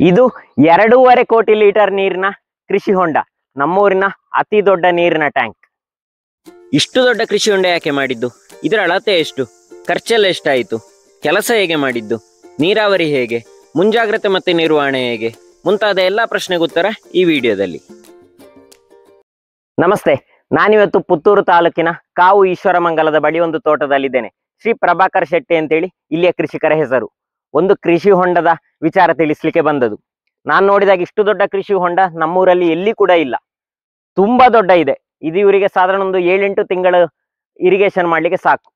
ಇದು 2.5 ಕೋಟಿ ಲೀಟರ್ ನೀರಿನ ಕೃಷಿ ಹೊಂಡ, ನಮ್ಮೂರಿನ ಅತಿ ದೊಡ್ಡ ನೀರಿನ ಟ್ಯಾಂಕ್. ಇಷ್ಟು ದೊಡ್ಡ ಕೃಷಿ ಹೊಂಡ ಯಾಕೆ ಮಾಡಿದ್ದು? ಇದರ ಅಳತೆ ಎಷ್ಟು? ಖರ್ಚೆಲ್ಲ ಎಷ್ಟಾಯಿತು? ಕೆಲಸ ಹೇಗೆ ಮಾಡಿದ್ದು? ನೀರಾವರಿ ಹೇಗೆ? ಮುಂಜಾಗ್ರತೆ ಮತ್ತೆ ನಿರ್ವಹಣೆ ಹೇಗೆ? ಮುಂತಾದ ಎಲ್ಲಾ ಪ್ರಶ್ನೆಗೆ ಉತ್ತರ ಈ ವಿಡಿಯೋದಲ್ಲಿ. ನಮಸ್ತೆ, ನಾನಿವತ್ತು ಪುತ್ತೂರು ತಾಲೂಕಿನ ಕಾವು ಈಶ್ವರಮಂಗಲದ ಬಳಿ ಒಂದು ತೋಟದಲ್ಲಿದ್ದೇನೆ. ಶ್ರೀ ಪ್ರಭಾಕರ್ ಶೆಟ್ಟಿ ಅಂತೇಳಿ ಇಲ್ಲಿಯ ಕೃಷಿಕರ ಹೆಸರು. ಒಂದು ಕೃಷಿ ಹೊಂಡದ ವಿಚಾರ ತಿಳಿಸ್ಲಿಕ್ಕೆ ಬಂದದು. ನಾನು ನೋಡಿದಾಗ ಇಷ್ಟು ದೊಡ್ಡ ಕೃಷಿ ಹೊಂಡ ನಮ್ಮೂರಲ್ಲಿ ಎಲ್ಲಿ ಕೂಡ ಇಲ್ಲ. ತುಂಬಾ ದೊಡ್ಡ ಇದೆ. ಇದು ಇವರಿಗೆ ಸಾಧಾರಣ ಒಂದು 7-8 ತಿಂಗಳು ಇರಿಗೇಷನ್ ಮಾಡ್ಲಿಕ್ಕೆ ಸಾಕು.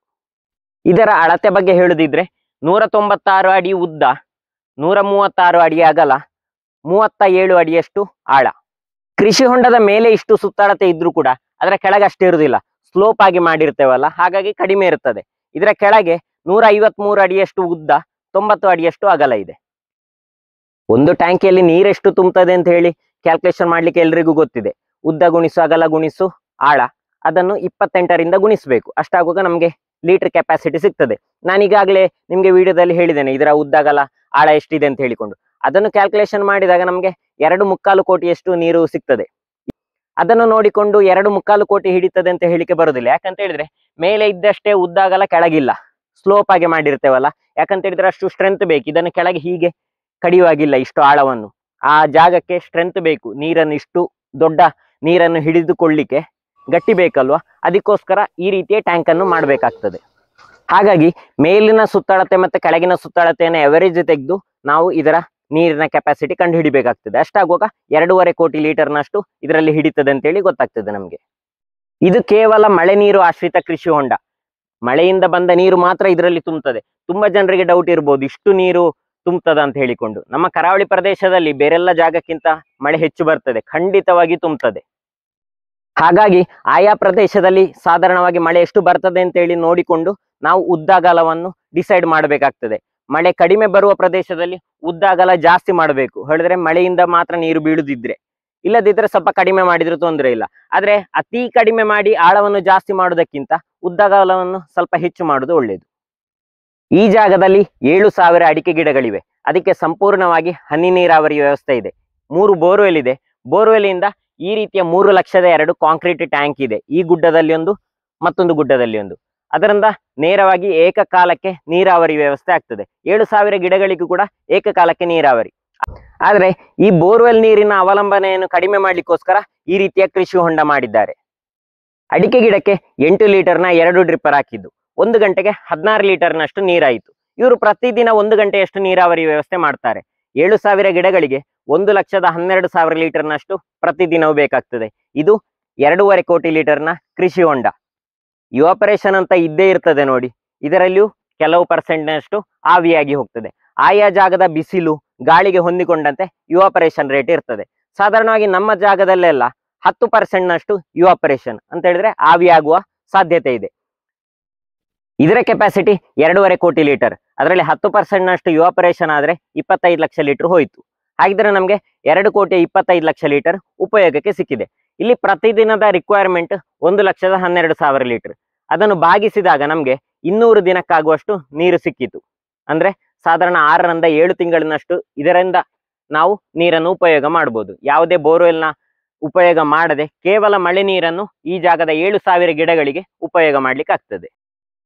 ಇದರ ಅಳತೆ ಬಗ್ಗೆ ಹೇಳುದಿದ್ರೆ 196 ಅಡಿ ಉದ್ದ, 136 ಅಡಿ ಅಗಲ, 37 ಅಡಿಯಷ್ಟು ಆಳ. ಕೃಷಿ ಹೊಂಡದ ಮೇಲೆ ಇಷ್ಟು ಸುತ್ತಳತೆ ಇದ್ರೂ ಕೂಡ ಅದರ ಕೆಳಗೆ ಅಷ್ಟೇ ಇರುವುದಿಲ್ಲ. ಸ್ಲೋಪ್ ಆಗಿ ಮಾಡಿರ್ತೇವಲ್ಲ, ಹಾಗಾಗಿ ಕಡಿಮೆ ಇರ್ತದೆ. ಇದರ ಕೆಳಗೆ 153 ಅಡಿಯಷ್ಟು ಉದ್ದ, 90 ಅಡಿಯಷ್ಟು ಅಗಲ ಇದೆ. ಒಂದು ಟ್ಯಾಂಕಿಯಲ್ಲಿ ನೀರೆಷ್ಟು ತುಂಬುತ್ತದೆ ಅಂತ ಹೇಳಿ ಕ್ಯಾಲ್ಕುಲೇಷನ್ ಮಾಡ್ಲಿಕ್ಕೆ ಎಲ್ರಿಗೂ ಗೊತ್ತಿದೆ. ಉದ್ದ ಗುಣಿಸು ಅಗಲ ಗುಣಿಸು ಆಳ, ಅದನ್ನು 28ರಿಂದ ಗುಣಿಸಬೇಕು. ಅಷ್ಟಾಗುವಾಗ ನಮಗೆ ಲೀಟರ್ ಕೆಪಾಸಿಟಿ ಸಿಗ್ತದೆ. ನಾನೀಗಾಗಲೇ ನಿಮ್ಗೆ ವಿಡಿಯೋದಲ್ಲಿ ಹೇಳಿದ್ದೇನೆ ಇದರ ಉದ್ದ ಅಗಲ ಆಳ ಎಷ್ಟಿದೆ ಅಂತ ಹೇಳಿಕೊಂಡು. ಅದನ್ನು ಕ್ಯಾಲ್ಕುಲೇಷನ್ ಮಾಡಿದಾಗ ನಮಗೆ 2.25 ಕೋಟಿಯಷ್ಟು ನೀರು ಸಿಗ್ತದೆ. ಅದನ್ನು ನೋಡಿಕೊಂಡು 2.25 ಕೋಟಿ ಹಿಡಿತದೆ ಅಂತ ಹೇಳಿಕೆ ಬರುದಿಲ್ಲ. ಯಾಕಂತ ಹೇಳಿದ್ರೆ ಮೇಲೆ ಇದ್ದಷ್ಟೇ ಉದ್ದ ಅಗಲ ಕೆಳಗಿಲ್ಲ, ಸ್ಲೋಪ್ ಆಗಿ ಮಾಡಿರ್ತೇವಲ್ಲ. ಯಾಕಂತ ಹೇಳಿದ್ರೆ ಅಷ್ಟು ಸ್ಟ್ರೆಂತ್ ಬೇಕು. ಇದನ್ನು ಕೆಳಗೆ ಹೀಗೆ ಕಡಿಯುವಾಗಿಲ್ಲ. ಇಷ್ಟು ಆಳವನ್ನು, ಆ ಜಾಗಕ್ಕೆ ಸ್ಟ್ರೆಂತ್ ಬೇಕು. ನೀರನ್ನು, ಇಷ್ಟು ದೊಡ್ಡ ನೀರನ್ನು ಹಿಡಿದುಕೊಳ್ಳಿಕ್ಕೆ ಗಟ್ಟಿ ಬೇಕಲ್ವಾ, ಅದಕ್ಕೋಸ್ಕರ ಈ ರೀತಿಯ ಟ್ಯಾಂಕ್ ಅನ್ನು ಮಾಡಬೇಕಾಗ್ತದೆ. ಹಾಗಾಗಿ ಮೇಲಿನ ಸುತ್ತಳತೆ ಮತ್ತೆ ಕೆಳಗಿನ ಸುತ್ತಳತೆಯನ್ನು ಎವರೇಜ್ ತೆಗೆದು ನಾವು ಇದರ ನೀರಿನ ಕೆಪಾಸಿಟಿ ಕಂಡು ಹಿಡಿಬೇಕಾಗ್ತದೆ. ಅಷ್ಟಾಗುವಾಗ 2.5 ಕೋಟಿ ಲೀಟರ್ನಷ್ಟು ಇದರಲ್ಲಿ ಹಿಡಿತದೆ ಅಂತೇಳಿ ಗೊತ್ತಾಗ್ತದೆ ನಮಗೆ. ಇದು ಕೇವಲ ಮಳೆ ನೀರು ಆಶ್ರಿತ ಕೃಷಿ ಹೊಂಡ. ಮಳೆಯಿಂದ ಬಂದ ನೀರು ಮಾತ್ರ ಇದರಲ್ಲಿ ತುಂಬುತ್ತದೆ. ತುಂಬಾ ಜನರಿಗೆ ಡೌಟ್ ಇರ್ಬೋದು, ಇಷ್ಟು ನೀರು ತುಂಬುತ್ತದೆ ಅಂತ ಹೇಳಿಕೊಂಡು. ನಮ್ಮ ಕರಾವಳಿ ಪ್ರದೇಶದಲ್ಲಿ ಬೇರೆಲ್ಲ ಜಾಗಕ್ಕಿಂತ ಮಳೆ ಹೆಚ್ಚು ಬರ್ತದೆ, ಖಂಡಿತವಾಗಿ ತುಂಬುತ್ತದೆ. ಹಾಗಾಗಿ ಆಯಾ ಪ್ರದೇಶದಲ್ಲಿ ಸಾಧಾರಣವಾಗಿ ಮಳೆ ಎಷ್ಟು ಬರ್ತದೆ ಅಂತ ಹೇಳಿ ನೋಡಿಕೊಂಡು ನಾವು ಉದ್ದ ಅಗಲವನ್ನು ಡಿಸೈಡ್ ಮಾಡಬೇಕಾಗ್ತದೆ. ಮಳೆ ಕಡಿಮೆ ಬರುವ ಪ್ರದೇಶದಲ್ಲಿ ಉದ್ದ ಅಗಲ ಜಾಸ್ತಿ ಮಾಡಬೇಕು, ಹೇಳಿದ್ರೆ ಮಳೆಯಿಂದ ಮಾತ್ರ ನೀರು ಬೀಳುದಿದ್ರೆ. ಇಲ್ಲದಿದ್ರೆ ಸ್ವಲ್ಪ ಕಡಿಮೆ ಮಾಡಿದ್ರು ತೊಂದರೆ ಇಲ್ಲ. ಆದ್ರೆ ಅತಿ ಕಡಿಮೆ ಮಾಡಿ ಆಳವನ್ನು ಜಾಸ್ತಿ ಮಾಡುವುದಕ್ಕಿಂತ ಉದ್ದ ಅಗಲವನ್ನು ಸ್ವಲ್ಪ ಹೆಚ್ಚು ಮಾಡುವುದು ಒಳ್ಳೆಯದು. ಈ ಜಾಗದಲ್ಲಿ 7,000 ಅಡಿಕೆ ಗಿಡಗಳಿವೆ. ಅದಕ್ಕೆ ಸಂಪೂರ್ಣವಾಗಿ ಹನಿ ನೀರಾವರಿ ವ್ಯವಸ್ಥೆ ಇದೆ. 3 ಬೋರ್ವೆಲ್ ಇದೆ. ಬೋರ್ವೆಲ್ ಇಂದ ಈ ರೀತಿಯ 3,02,000 ಕಾಂಕ್ರೀಟ್ ಟ್ಯಾಂಕ್ ಇದೆ. ಈ ಗುಡ್ಡದಲ್ಲಿ ಒಂದು, ಮತ್ತೊಂದು ಗುಡ್ಡದಲ್ಲಿ ಒಂದು. ಅದರಿಂದ ನೇರವಾಗಿ ಏಕಕಾಲಕ್ಕೆ ನೀರಾವರಿ ವ್ಯವಸ್ಥೆ ಆಗ್ತದೆ. 7,000 ಗಿಡಗಳಿಗೂ ಕೂಡ ಏಕಕಾಲಕ್ಕೆ ನೀರಾವರಿ. ಆದ್ರೆ ಈ ಬೋರ್ವೆಲ್ ನೀರಿನ ಅವಲಂಬನೆಯನ್ನು ಕಡಿಮೆ ಮಾಡ್ಲಿಕ್ಕೋಸ್ಕರ ಈ ರೀತಿಯ ಕೃಷಿ ಹೊಂಡ ಮಾಡಿದ್ದಾರೆ. ಅಡಿಕೆ ಗಿಡಕ್ಕೆ 8 ಲೀಟರ್ನ 2 ಡ್ರಿಪ್ಪರ್ ಹಾಕಿದ್ದು 1 ಗಂಟೆಗೆ 16 ಲೀಟರ್ನಷ್ಟು ನೀರಾಯಿತು. ಇವರು ಪ್ರತಿದಿನ 1 ಗಂಟೆಯಷ್ಟು ನೀರಾವರಿ ವ್ಯವಸ್ಥೆ ಮಾಡ್ತಾರೆ. 7,000 ಗಿಡಗಳಿಗೆ 1,12,000 ಲೀಟರ್ನಷ್ಟು ಪ್ರತಿದಿನವೂ ಬೇಕಾಗ್ತದೆ. ಇದು 2.5 ಕೋಟಿ ಲೀಟರ್ನ ಕೃಷಿ ಹೊಂಡ. ಇವಾಪರೇಷನ್ ಅಂತ ಇದ್ದೇ ಇರ್ತದೆ ನೋಡಿ. ಇದರಲ್ಲಿಯೂ ಕೆಲವು ಪರ್ಸೆಂಟ್ನಷ್ಟು ಆವಿಯಾಗಿ ಹೋಗ್ತದೆ. ಆಯಾ ಜಾಗದ ಬಿಸಿಲು ಗಾಳಿಗೆ ಹೊಂದಿಕೊಂಡಂತೆ ಇವಾಪರೇಷನ್ ರೇಟ್ ಇರ್ತದೆ. ಸಾಧಾರಣವಾಗಿ ನಮ್ಮ ಜಾಗದಲ್ಲೆಲ್ಲ 10%ನಷ್ಟು ಇವಾಪರೇಷನ್ ಅಂತ ಹೇಳಿದ್ರೆ ಆವಿಯಾಗುವ ಸಾಧ್ಯತೆ ಇದೆ. ಇದರ ಕೆಪಾಸಿಟಿ 2.5 ಕೋಟಿ ಲೀಟರ್. ಅದರಲ್ಲಿ 10%ನಷ್ಟು ಇವಾಪರೇಷನ್ ಆದ್ರೆ 25 ಲಕ್ಷ ಲೀಟರ್ ಹೋಯ್ತು. ಹಾಗಿದ್ರೆ ನಮಗೆ 2,25,00,000 ಲೀಟರ್ ಉಪಯೋಗಕ್ಕೆ ಸಿಕ್ಕಿದೆ. ಇಲ್ಲಿ ಪ್ರತಿದಿನದ ರಿಕ್ವೈರ್ಮೆಂಟ್ 1,12,000 ಲೀಟರ್. ಅದನ್ನು ಭಾಗಿಸಿದಾಗ ನಮಗೆ 200 ದಿನಕ್ಕಾಗುವಷ್ಟು ನೀರು ಸಿಕ್ಕಿತು. ಅಂದ್ರೆ ಸಾಧಾರಣ 6ರಿಂದ 7 ತಿಂಗಳಿನಷ್ಟು ಇದರಿಂದ ನಾವು ನೀರನ್ನು ಉಪಯೋಗ ಮಾಡಬಹುದು. ಯಾವುದೇ ಬೋರ್ವೆಲ್ನ ಉಪಯೋಗ ಮಾಡದೆ ಕೇವಲ ಮಳೆ ನೀರನ್ನು ಈ ಜಾಗದ 7,000 ಗಿಡಗಳಿಗೆ ಉಪಯೋಗ ಮಾಡ್ಲಿಕ್ಕೆ ಆಗ್ತದೆ.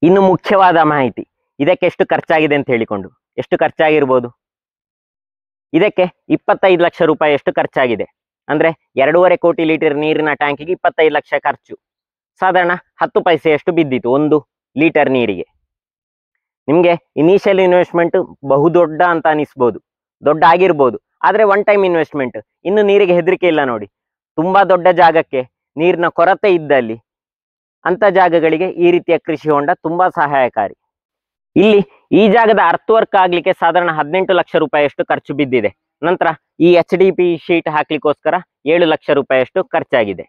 ಇನ್ನು ಮುಖ್ಯವಾದ ಮಾಹಿತಿ, ಇದಕ್ಕೆ ಎಷ್ಟು ಖರ್ಚಾಗಿದೆ ಅಂತ ಹೇಳಿಕೊಂಡು. ಎಷ್ಟು ಖರ್ಚಾಗಿರ್ಬೋದು? ಇದಕ್ಕೆ 25 ಲಕ್ಷ ರೂಪಾಯಿ ಎಷ್ಟು ಖರ್ಚಾಗಿದೆ. ಅಂದ್ರೆ 2.5 ಕೋಟಿ ಲೀಟರ್ ನೀರಿನ ಟ್ಯಾಂಕಿಗೆ 25 ಲಕ್ಷ ಖರ್ಚು. ಸಾಧಾರಣ 10 ಪೈಸೆಯಷ್ಟು ಬಿದ್ದಿತ್ತು 1 ಲೀಟರ್ ನೀರಿಗೆ. ನಿಮ್ಗೆ ಇನಿಷಿಯಲ್ ಇನ್ವೆಸ್ಟ್ಮೆಂಟ್ ಬಹುದೊಡ್ಡ ಅಂತ ಅನಿಸ್ಬೋದು, ದೊಡ್ಡ ಆಗಿರ್ಬೋದು. ಆದ್ರೆ 1 ಟೈಮ್ ಇನ್ವೆಸ್ಟ್ಮೆಂಟ್. ಇನ್ನು ನೀರಿಗೆ ಹೆದರಿಕೆ ಇಲ್ಲ ನೋಡಿ. ತುಂಬಾ ದೊಡ್ಡ ಜಾಗಕ್ಕೆ ನೀರಿನ ಕೊರತೆ ಇದ್ದಲ್ಲಿ ಅಂತ ಜಾಗಗಳಿಗೆ ಈ ರೀತಿಯ ಕೃಷಿ ಹೊಂಡ ತುಂಬಾ ಸಹಾಯಕಾರಿ. ಇಲ್ಲಿ ಈ ಜಾಗದ ಅರ್ತ್ ವರ್ಕ್ ಆಗ್ಲಿಕ್ಕೆ ಸಾಧಾರಣ 18 ಲಕ್ಷ ರೂಪಾಯಿಯಷ್ಟು ಖರ್ಚು ಬಿದ್ದಿದೆ. ನಂತರ ಈ HDP ಶೀಟ್ ಹಾಕ್ಲಿಕ್ಕೋಸ್ಕರ 7 ಲಕ್ಷ ರೂಪಾಯಿಯಷ್ಟು ಖರ್ಚಾಗಿದೆ.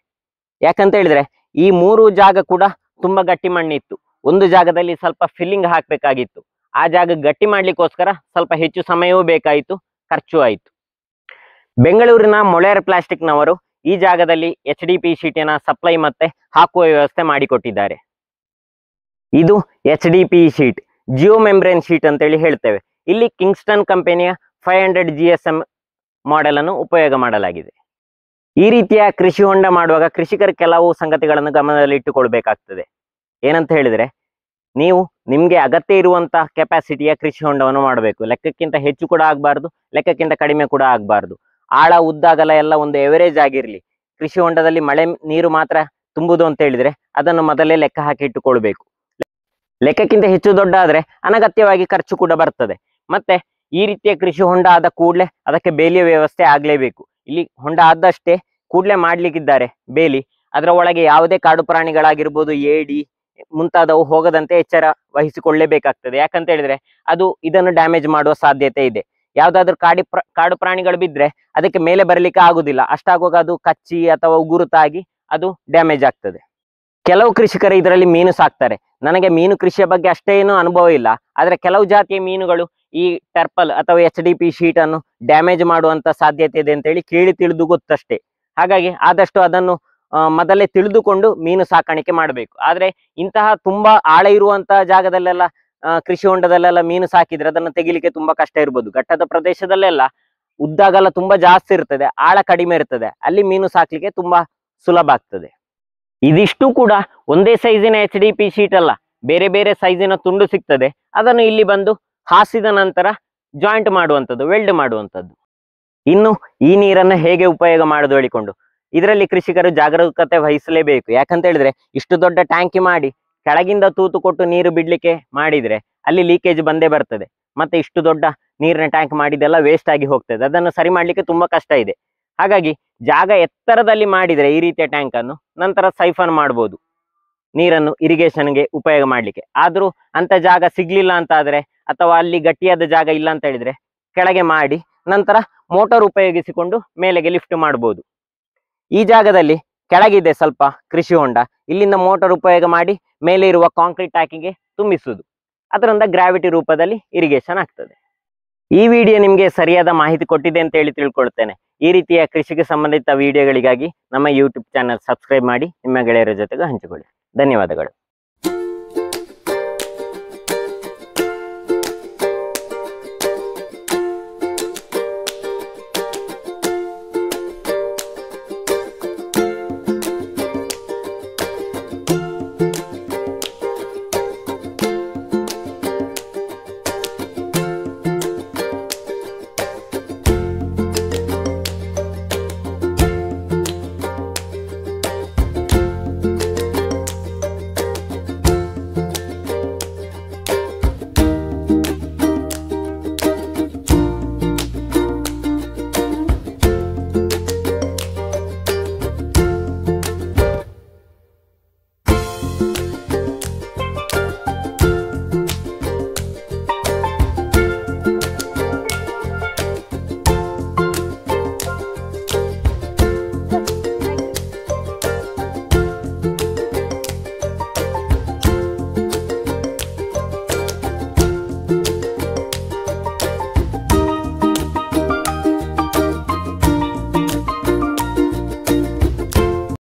ಯಾಕಂತ ಹೇಳಿದ್ರೆ ಈ 3 ಜಾಗ ಕೂಡ ತುಂಬಾ ಗಟ್ಟಿ ಮಣ್ಣಿತ್ತು. ಒಂದು ಜಾಗದಲ್ಲಿ ಸ್ವಲ್ಪ ಫಿಲ್ಲಿಂಗ್ ಹಾಕ್ಬೇಕಾಗಿತ್ತು. ಆ ಜಾಗ ಗಟ್ಟಿ ಮಾಡ್ಲಿಕ್ಕೋಸ್ಕರ ಸ್ವಲ್ಪ ಹೆಚ್ಚು ಸಮಯವೂ ಬೇಕಾಯಿತು, ಖರ್ಚು ಆಯಿತು. ಬೆಂಗಳೂರಿನ ಮೊಳೆರ್ ಪ್ಲಾಸ್ಟಿಕ್ನವರು ಈ ಜಾಗದಲ್ಲಿ HDP ಶೀಟಿನ ಸಪ್ಲೈ ಮತ್ತೆ ಹಾಕುವ ವ್ಯವಸ್ಥೆ ಮಾಡಿಕೊಟ್ಟಿದ್ದಾರೆ. ಇದು HDP sheet, Jio membrane sheet ಅಂತೇಳಿ ಹೇಳ್ತೇವೆ. ಇಲ್ಲಿ ಕಿಂಗ್ಸ್ಟನ್ ಕಂಪನಿಯ 500 GSM ಮಾಡೆಲ್ ಅನ್ನು ಉಪಯೋಗ ಮಾಡಲಾಗಿದೆ. ಈ ರೀತಿಯ ಕೃಷಿ ಹೊಂಡ ಮಾಡುವಾಗ ಕೃಷಿಕರು ಕೆಲವು ಸಂಗತಿಗಳನ್ನು ಗಮನದಲ್ಲಿ ಇಟ್ಟುಕೊಳ್ಬೇಕಾಗ್ತದೆ. ಏನಂತ ಹೇಳಿದ್ರೆ, ನೀವು ನಿಮ್ಗೆ ಅಗತ್ಯ ಇರುವಂತ ಕೆಪಾಸಿಟಿಯ ಕೃಷಿ ಹೊಂಡವನ್ನು ಮಾಡಬೇಕು. ಲೆಕ್ಕಕ್ಕಿಂತ ಹೆಚ್ಚು ಕೂಡ ಆಗಬಾರ್ದು, ಲೆಕ್ಕಕ್ಕಿಂತ ಕಡಿಮೆ ಕೂಡ ಆಗಬಾರ್ದು. ಆಳ ಉದ್ದಾಗಲ ಎಲ್ಲ ಒಂದು ಎವರೇಜ್ ಆಗಿರ್ಲಿ. ಕೃಷಿ ಹೊಂಡದಲ್ಲಿ ಮಳೆ ನೀರು ಮಾತ್ರ ತುಂಬುದು ಅಂತ ಹೇಳಿದ್ರೆ ಅದನ್ನು ಮೊದಲೇ ಲೆಕ್ಕ ಹಾಕಿ ಇಟ್ಟುಕೊಳ್ಬೇಕು. ಲೆಕ್ಕಕ್ಕಿಂತ ಹೆಚ್ಚು ದೊಡ್ಡ ಆದ್ರೆ ಅನಗತ್ಯವಾಗಿ ಖರ್ಚು ಕೂಡ ಬರ್ತದೆ. ಮತ್ತೆ ಈ ರೀತಿಯ ಕೃಷಿ ಹೊಂಡ ಆದ ಕೂಡಲೇ ಅದಕ್ಕೆ ಬೇಲಿಯ ವ್ಯವಸ್ಥೆ ಆಗ್ಲೇಬೇಕು. ಇಲ್ಲಿ ಹೊಂಡ ಆದಷ್ಟೇ ಕೂಡಲೇ ಮಾಡ್ಲಿಕ್ಕಿದ್ದಾರೆ ಬೇಲಿ. ಅದರ ಒಳಗೆ ಯಾವುದೇ ಕಾಡು ಪ್ರಾಣಿಗಳಾಗಿರ್ಬೋದು, ಏಡಿ ಮುಂತಾದವು ಹೋಗದಂತೆ ಎಚ್ಚರ ವಹಿಸಿಕೊಳ್ಳೇಬೇಕಾಗ್ತದೆ. ಯಾಕಂತ ಹೇಳಿದ್ರೆ ಅದು ಇದನ್ನು ಡ್ಯಾಮೇಜ್ ಮಾಡುವ ಸಾಧ್ಯತೆ ಇದೆ. ಯಾವ್ದಾದ್ರು ಕಾಡು ಪ್ರಾಣಿಗಳು ಬಿದ್ರೆ ಅದಕ್ಕೆ ಮೇಲೆ ಬರಲಿಕ್ಕೆ ಆಗುದಿಲ್ಲ. ಅಷ್ಟಾಗುವಾಗ ಅದು ಕಚ್ಚಿ ಅಥವಾ ಉಗುರುತಾಗಿ ಅದು ಡ್ಯಾಮೇಜ್ ಆಗ್ತದೆ. ಕೆಲವು ಕೃಷಿಕರು ಇದರಲ್ಲಿ ಮೀನು ಸಾಕ್ತಾರೆ. ನನಗೆ ಮೀನು ಕೃಷಿಯ ಬಗ್ಗೆ ಅಷ್ಟೇನು ಅನುಭವ ಇಲ್ಲ. ಆದ್ರೆ ಕೆಲವು ಜಾತಿಯ ಮೀನುಗಳು ಈ ಟರ್ಪಲ್ ಅಥವಾ HDP ಶೀಟ್ ಅನ್ನು ಡ್ಯಾಮೇಜ್ ಮಾಡುವಂತ ಸಾಧ್ಯತೆ ಇದೆ ಅಂತ ಹೇಳಿ ಕೇಳಿ ತಿಳಿದು ಗೊತ್ತಷ್ಟೇ. ಹಾಗಾಗಿ ಆದಷ್ಟು ಅದನ್ನು ಮೊದಲೇ ತಿಳಿದುಕೊಂಡು ಮೀನು ಸಾಕಾಣಿಕೆ ಮಾಡಬೇಕು. ಆದ್ರೆ ಇಂತಹ ತುಂಬಾ ಆಳ ಇರುವಂತಹ ಜಾಗದಲ್ಲೆಲ್ಲ ಕೃಷಿ ಹೊಂಡದಲ್ಲೆಲ್ಲ ಮೀನು ಸಾಕಿದ್ರೆ ಅದನ್ನು ತೆಗಿಲಿಕ್ಕೆ ತುಂಬಾ ಕಷ್ಟ ಇರ್ಬೋದು. ಘಟ್ಟದ ಪ್ರದೇಶದಲ್ಲೆಲ್ಲ ಉದ್ದಾಗಲ ತುಂಬಾ ಜಾಸ್ತಿ ಇರ್ತದೆ, ಆಳ ಕಡಿಮೆ ಇರ್ತದೆ. ಅಲ್ಲಿ ಮೀನು ಸಾಕ್ಲಿಕ್ಕೆ ತುಂಬಾ ಸುಲಭ ಆಗ್ತದೆ. ಇದಿಷ್ಟು ಕೂಡ ಒಂದೇ ಸೈಜಿನ HDP ಶೀಟ್ ಅಲ್ಲ, ಬೇರೆ ಬೇರೆ ಸೈಜಿನ ತುಂಡು ಸಿಗ್ತದೆ. ಅದನ್ನು ಇಲ್ಲಿ ಬಂದು ಹಾಸಿದ ನಂತರ ಜಾಯಿಂಟ್ ಮಾಡುವಂಥದ್ದು, ವೆಲ್ಡ್ ಮಾಡುವಂಥದ್ದು. ಇನ್ನು ಈ ನೀರನ್ನು ಹೇಗೆ ಉಪಯೋಗ ಮಾಡೋದು ಹೇಳಿಕೊಂಡು, ಇದರಲ್ಲಿ ಕೃಷಿಕರು ಜಾಗರೂಕತೆ ವಹಿಸಲೇಬೇಕು. ಯಾಕಂತ ಹೇಳಿದ್ರೆ ಇಷ್ಟು ದೊಡ್ಡ ಟ್ಯಾಂಕಿ ಮಾಡಿ ಕೆಳಗಿಂದ ತೂತು ಕೊಟ್ಟು ನೀರು ಬಿಡ್ಲಿಕ್ಕೆ ಮಾಡಿದ್ರೆ ಅಲ್ಲಿ ಲೀಕೇಜ್ ಬಂದೇ ಬರ್ತದೆ. ಮತ್ತೆ ಇಷ್ಟು ದೊಡ್ಡ ನೀರಿನ ಟ್ಯಾಂಕ್ ಮಾಡಿದೆಲ್ಲ ವೇಸ್ಟ್ ಆಗಿ ಹೋಗ್ತದೆ. ಅದನ್ನು ಸರಿ ಮಾಡ್ಲಿಕ್ಕೆ ತುಂಬಾ ಕಷ್ಟ ಇದೆ. ಹಾಗಾಗಿ ಜಾಗ ಎತ್ತರದಲ್ಲಿ ಮಾಡಿದ್ರೆ ಈ ರೀತಿಯ ಟ್ಯಾಂಕ್ ಅನ್ನು ನಂತರ ಸೈಫನ್ ಮಾಡ್ಬೋದು ನೀರನ್ನು ಇರಿಗೇಷನ್ಗೆ ಉಪಯೋಗ ಮಾಡ್ಲಿಕ್ಕೆ. ಆದ್ರೂ ಅಂತ ಜಾಗ ಸಿಗ್ಲಿಲ್ಲ ಅಂತ ಆದ್ರೆ ಅಥವಾ ಅಲ್ಲಿ ಗಟ್ಟಿಯಾದ ಜಾಗ ಇಲ್ಲ ಅಂತ ಹೇಳಿದ್ರೆ ಕೆಳಗೆ ಮಾಡಿ ನಂತರ ಮೋಟಾರ್ ಉಪಯೋಗಿಸಿಕೊಂಡು ಮೇಲೆಗೆ ಲಿಫ್ಟ್ ಮಾಡ್ಬೋದು. ಈ ಜಾಗದಲ್ಲಿ ಕೆಳಗಿದೆ ಸ್ವಲ್ಪ ಕೃಷಿ ಹೊಂಡ, ಇಲ್ಲಿಂದ ಮೋಟಾರ್ ಉಪಯೋಗ ಮಾಡಿ ಮೇಲೆ ಇರುವ ಕಾಂಕ್ರೀಟ್ ಟ್ಯಾಂಕಿಗೆ ತುಂಬಿಸುವುದು. ಅದರಿಂದ ಗ್ರಾವಿಟಿ ರೂಪದಲ್ಲಿ ಇರಿಗೇಷನ್ ಆಗ್ತದೆ. ಈ ವಿಡಿಯೋ ನಿಮಗೆ ಸರಿಯಾದ ಮಾಹಿತಿ ಕೊಟ್ಟಿದೆ ಅಂತ ಹೇಳಿ ತಿಳ್ಕೊಳ್ತೇನೆ. ಈ ರೀತಿಯ ಕೃಷಿಗೆ ಸಂಬಂಧಿತ ವಿಡಿಯೋಗಳಿಗಾಗಿ ನಮ್ಮ ಯೂಟ್ಯೂಬ್ ಚಾನಲ್ ಸಬ್ಸ್ಕ್ರೈಬ್ ಮಾಡಿ ನಿಮ್ಮ ಗೆಳೆಯರ ಜೊತೆಗೆ ಹಂಚಿಕೊಳ್ಳಿ. ಧನ್ಯವಾದಗಳು.